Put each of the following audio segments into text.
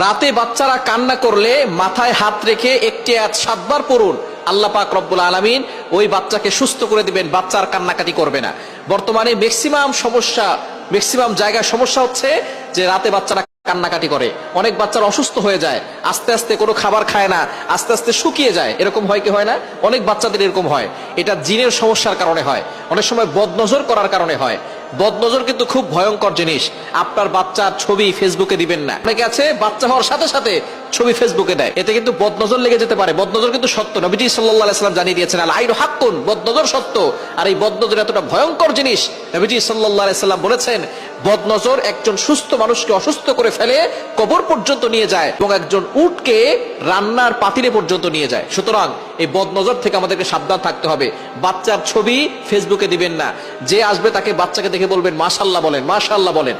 রাতে বাচ্চারা কান্না করলে মাথায় হাত রেখে একটি আয়াত 7 বার পড়ুন। আল্লাহ পাক রব্বুল আলামিন ওই বাচ্চাকে সুস্থ করে দিবেন, বাচ্চার কান্নাকাটি করবে না। বর্তমানে ম্যাক্সিমাম জায়গায় সমস্যা হচ্ছে যে রাতে বাচ্চারা কান্নাকাটি করে, অনেক বাচ্চারা অসুস্থ হয়ে যায়, আস্তে আস্তে কোনো খাবার খায় না, আস্তে আস্তে শুকিয়ে যায়। এরকম হয় কি হয় না? অনেক বাচ্চাদের এরকম হয়। এটা জিনের সমস্যার কারণে হয়, অনেক সময় বদনজর করার কারণে হয়। বদনজর কিন্তু খুব ভয়ঙ্কর জিনিস। আপনার বাচ্চার ছবি ফেসবুকে দিবেন না। অনেকে আছে বাচ্চা হওয়ার সাথে সাথে ছবি ফেসবুকে দেয়, এতে কিন্তু বদনজর লেগে যেতে পারে। বদনজর কিন্তু সত্য, নবীজি সাল্লাল্লাহু আলাইহি ওয়াসাল্লাম জানিয়ে দিয়েছেন আল আইনু হাক্কুন, বদনজর সত্য। আর এই বদনজর এতটা ভয়ঙ্কর জিনিস, নবীজি সাল্লাল্লাহু আলাইহি ওয়াসাল্লাম বলেছেন বদনজর একজন সুস্থ মানুষকে অসুস্থ করে ফেলে, কবর পর্যন্ত নিয়ে যায় এবং একজন উটকে রান্নার পাতিলে পর্যন্ত নিয়ে যায়। সুতরাং এই বদনজর থেকে আমাদেরকে সাবধান থাকতে হবে। বাচ্চার ছবি ফেসবুকে দিবেন না। যে আসবে তাকে বাচ্চাকে দেখে বলবেন মাশাআল্লাহ বলেন, মাশাআল্লাহ বলেন।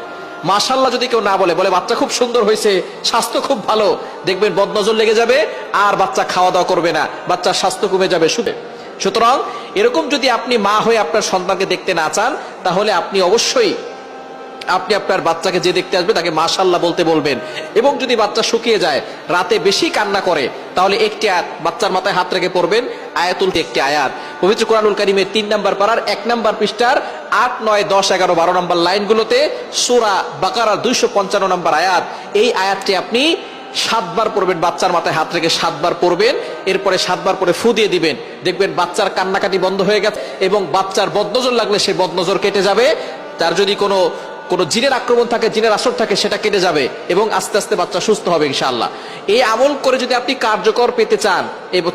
মাশাআল্লাহ যদি কেউ না বলে, বলে বাচ্চা খুব সুন্দর হয়েছে, স্বাস্থ্য খুব ভালো, দেখবেন বদনজর লেগে যাবে আর বাচ্চা খাওয়া দাওয়া করবে না, বাচ্চার স্বাস্থ্য কমে যাবে। সুতরাং এরকম যদি আপনি মা হয়ে আপনার সন্তানকে দেখতে না চান, তাহলে আপনি অবশ্যই আপনার বাচ্চাকে যে দেখতে আসবে তাকে মাশাআল্লাহ বলতে বলবেন। এবং যদি বাচ্চা শুকিয়ে যায়, রাতে বেশি কান্না করে, তাহলে একটি আয়াত বাচ্চার মাথায় হাত রেখে পড়বেন, আয়াতুল, একটি আয়াত পবিত্র কোরআনুল কারীমের 3 নম্বর পারার 1 নম্বর পৃষ্ঠার 8, 9, 10, 11, 12 নম্বর লাইনগুলোতে সূরা বাকারার 255 নম্বর আয়াত। এই আয়াতটি আপনি 7 বার পড়বেন, বাচ্চার মাথায় হাত রেখে 7 বার পড়বেন। এরপরে 7 বার পরে ফু দিয়ে দিবেন, দেখবেন বাচ্চার কান্নাকাটি বন্ধ হয়ে গেছে এবং বাচ্চার বদনজর লাগলে সেই বদনজর কেটে যাবে। তার যদি কোনো জিনের আক্রমণ থাকে, জিনের আসর থাকে, সেটা কেটে যাবে এবং আস্তে আস্তে বাচ্চা সুস্থ হবে ইনশাআল্লাহ। এই আমল করে যদি আপনি কার্যকর পেতে চান,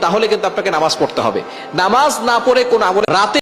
তাহলে কিন্তু আপনাকে নামাজ পড়তে হবে। নামাজ না পড়ে কোন আমল রাতে